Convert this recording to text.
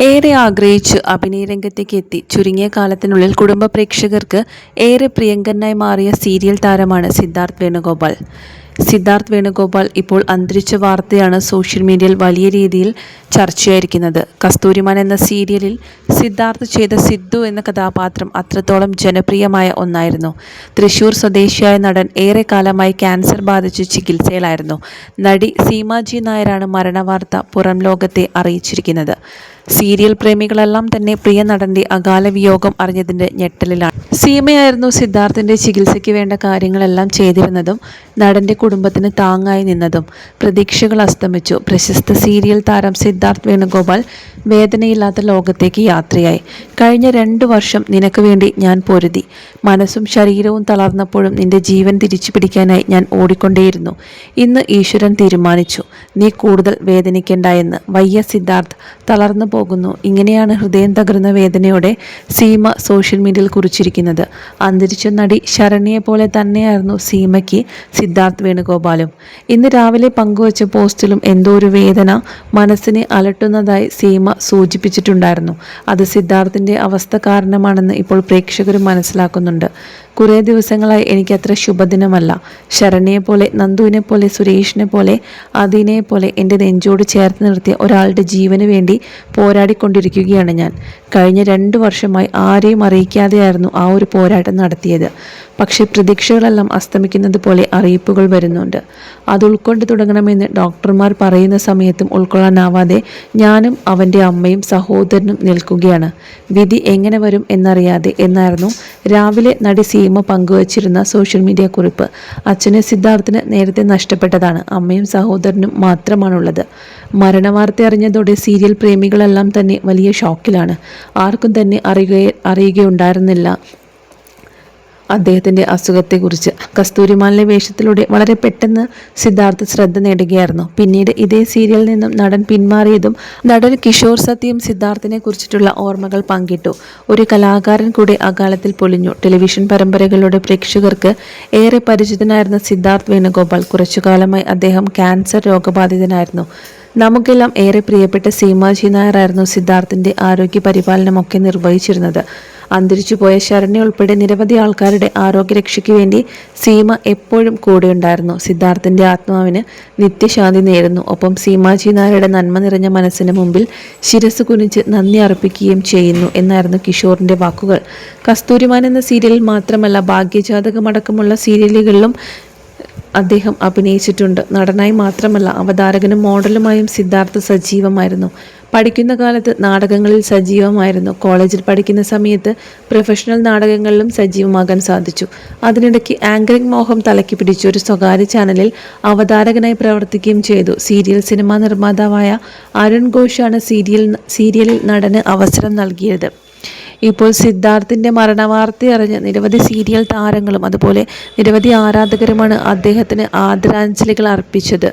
ഏറെ ആഗ്രഹിച്ച് അഭിനയ രംഗത്തേക്ക് എത്തി ചുരുങ്ങിയ കാലത്തിനുള്ളിൽ കുടുംബ പ്രേക്ഷകർക്ക് ഏറെ പ്രിയങ്കരനായി മാറിയ സീരിയൽ താരമാണ് സിദ്ധാർത്ഥ് വേണുഗോപാൽ. സിദ്ധാർത്ഥ് വേണുഗോപാൽ ഇപ്പോൾ അന്തരിച്ച വാർത്തയാണ് സോഷ്യൽ മീഡിയയിൽ വലിയ രീതിയിൽ ചർച്ചയായിരിക്കുന്നത്. കസ്തൂരിമാൻ എന്ന സീരിയലിൽ സിദ്ധാർത്ഥ് ചെയ്ത സിദ്ധു എന്ന കഥാപാത്രം അത്രത്തോളം ജനപ്രിയമായ ഒന്നായിരുന്നു. തൃശൂർ സ്വദേശിയായ നടൻ ഏറെ കാലമായി ക്യാൻസർ ബാധിച്ച് ചികിത്സയിലായിരുന്നു. നടി സീമാജി നായരാണ് മരണവാർത്ത പുറം ലോകത്തെ അറിയിച്ചിരിക്കുന്നത്. സീരിയൽ പ്രേമികളെല്ലാം തന്നെ പ്രിയ നടന്റെ അകാല വിയോഗം അറിഞ്ഞതിന്റെ ഞെട്ടലിലാണ്. സീമയായിരുന്നു സിദ്ധാർത്ഥിന്റെ ചികിത്സയ്ക്ക് വേണ്ട കാര്യങ്ങളെല്ലാം ചെയ്തിരുന്നതും നടന്റെ കുടുംബത്തിന് താങ്ങായി നിന്നതും. പ്രതീക്ഷകൾ അസ്തമിച്ചു. പ്രശസ്ത സീരിയൽ താരം സിദ്ധാർത്ഥ് വേണുഗോപാൽ വേദനയില്ലാത്ത ലോകത്തേക്ക് യാത്രയായി. കഴിഞ്ഞ 2 വർഷം നിനക്ക് വേണ്ടി ഞാൻ പൊരുതി. മനസ്സും ശരീരവും തളർന്നപ്പോഴും നിന്റെ ജീവൻ തിരിച്ചു പിടിക്കാനായി ഞാൻ ഓടിക്കൊണ്ടേയിരുന്നു. ഇന്ന് ഈശ്വരൻ തീരുമാനിച്ചു, നീ കൂടുതൽ വേദനിക്കേണ്ട എന്ന്. വയ്യ സിദ്ധാർത്ഥ്, തളർന്നു പോകുന്നു. ഇങ്ങനെയാണ് ഹൃദയം തകർന്ന വേദനയോടെ സീമ സോഷ്യൽ മീഡിയയിൽ കുറിച്ചിരിക്കുന്നത്. അന്തരിച്ച നടി ശരണ്യെ പോലെ തന്നെയായിരുന്നു സീമയ്ക്ക് സിദ്ധാർത്ഥ് വേണുഗോപാലും. ഇന്ന് രാവിലെ പങ്കുവച്ച പോസ്റ്റിലും എന്തോ ഒരു വേദന മനസ്സിനെ അലട്ടുന്നതായി സീമ സൂചിപ്പിച്ചിട്ടുണ്ടായിരുന്നു. അത് സിദ്ധാർത്ഥിന്റെ അവസ്ഥ കാരണമാണെന്ന് ഇപ്പോൾ പ്രേക്ഷകരും മനസ്സിലാക്കുന്നുണ്ട്. കുറേ ദിവസങ്ങളായി എനിക്കത്ര ശുഭദിനമല്ല. ശരണ്യെ പോലെ, നന്ദുവിനെ പോലെ, സുരേഷിനെ പോലെ, അതിനെ പോലെ എൻ്റെ നെഞ്ചോട് ചേർത്ത് നിർത്തിയ ഒരാളുടെ ജീവന് വേണ്ടി പോരാടിക്കൊണ്ടിരിക്കുകയാണ് ഞാൻ. കഴിഞ്ഞ 2 വർഷമായി ആരെയും അറിയിക്കാതെയായിരുന്നു ആ ഒരു പോരാട്ടം നടത്തിയത്. പക്ഷേ പ്രതീക്ഷകളെല്ലാം അസ്തമിക്കുന്നത് പോലെ അറിയിപ്പുകൾ വരുന്നുണ്ട്. അത് ഉൾക്കൊണ്ട് തുടങ്ങണമെന്ന് ഡോക്ടർമാർ പറയുന്ന സമയത്തും ഉൾക്കൊള്ളാനാവാതെ ഞാനും അവൻ്റെ അമ്മയും സഹോദരനും നിൽക്കുകയാണ്. വിധി എങ്ങനെ വരും എന്നറിയാതെ എന്നായിരുന്നു രാവിലെ നടി സീമ പങ്കുവച്ചിരുന്ന സോഷ്യൽ മീഡിയ കുറിപ്പ്. അച്ഛനെ സിദ്ധാർത്ഥിന് നേരത്തെ നഷ്ടപ്പെട്ടതാണ്. അമ്മയും സഹോദരനും മാത്രമാണുള്ളത്. മരണവാർത്ത അറിഞ്ഞതോടെ സീരിയൽ പ്രേമികളെല്ലാം തന്നെ വലിയ ഷോക്കിലാണ്. ആർക്കും തന്നെ അറിയുകയുണ്ടായിരുന്നില്ല അദ്ദേഹത്തിൻ്റെ അസുഖത്തെക്കുറിച്ച്. കസ്തൂരിമാനിലെ വേഷത്തിലൂടെ വളരെ പെട്ടെന്ന് സിദ്ധാർത്ഥ് ശ്രദ്ധ നേടുകയായിരുന്നു. പിന്നീട് ഇതേ സീരിയലിൽ നിന്നും നടൻ പിന്മാറിയതും നടൻ കിഷോർ സത്യയും സിദ്ധാർത്ഥിനെ കുറിച്ചിട്ടുള്ള ഓർമ്മകൾ പങ്കിട്ടു. ഒരു കലാകാരൻ കൂടെ അകാലത്തിൽ പൊലിഞ്ഞു. ടെലിവിഷൻ പരമ്പരകളുടെ പ്രേക്ഷകർക്ക് ഏറെ പരിചിതനായിരുന്ന സിദ്ധാർത്ഥ് വേണുഗോപാൽ കുറച്ചുകാലമായി അദ്ദേഹം ക്യാൻസർ രോഗബാധിതനായിരുന്നു. നമുക്കെല്ലാം ഏറെ പ്രിയപ്പെട്ട സീമാജി നായരായിരുന്നു സിദ്ധാർത്ഥിൻ്റെ ആരോഗ്യ പരിപാലനമൊക്കെ നിർവഹിച്ചിരുന്നത്. അന്തരിച്ചുപോയ ശരണ്യ ഉൾപ്പെടെ നിരവധി ആൾക്കാരുടെ ആരോഗ്യരക്ഷയ്ക്ക് വേണ്ടി സീമ എപ്പോഴും കൂടെയുണ്ടായിരുന്നു. സിദ്ധാർത്ഥിൻ്റെ ആത്മാവിന് നിത്യശാന്തി നേരുന്നു. ഒപ്പം സീമാജി നായരുടെ നന്മ നിറഞ്ഞ മനസ്സിന് മുമ്പിൽ ശിരസ് കുനിച്ച് നന്ദി അർപ്പിക്കുകയും ചെയ്യുന്നു എന്നായിരുന്നു കിഷോറിൻ്റെ വാക്കുകൾ. കസ്തൂരിമാൻ എന്ന സീരിയലിൽ മാത്രമല്ല, ഭാഗ്യജാതകമടക്കമുള്ള സീരിയലുകളിലും അദ്ദേഹം അഭിനയിച്ചിട്ടുണ്ട്. നടനായി മാത്രമല്ല, അവതാരകനും മോഡലുമായും സിദ്ധാർത്ഥ് സജീവമായിരുന്നു. പഠിക്കുന്ന കാലത്ത് നാടകങ്ങളിൽ സജീവമായിരുന്നു. കോളേജിൽ പഠിക്കുന്ന സമയത്ത് പ്രൊഫഷണൽ നാടകങ്ങളിലും സജീവമാകാൻ സാധിച്ചു. അതിനിടയ്ക്ക് ആങ്കറിംഗ് മോഹം തലയ്ക്ക് പിടിച്ച് ഒരു സ്വകാര്യ ചാനലിൽ അവതാരകനായി പ്രവർത്തിക്കുകയും ചെയ്തു. സിനിമാ നിർമ്മാതാവായ അരുൺ ഘോഷാണ് സീരിയലിൽ നടന് അവസരം നൽകിയത്. ഇപ്പോൾ സിദ്ധാർത്ഥിൻ്റെ മരണവാർത്ത അറിഞ്ഞ് നിരവധി സീരിയൽ താരങ്ങളും അതുപോലെ നിരവധി ആരാധകരുമാണ് അദ്ദേഹത്തിന് ആദരാഞ്ജലികൾ അർപ്പിച്ചത്.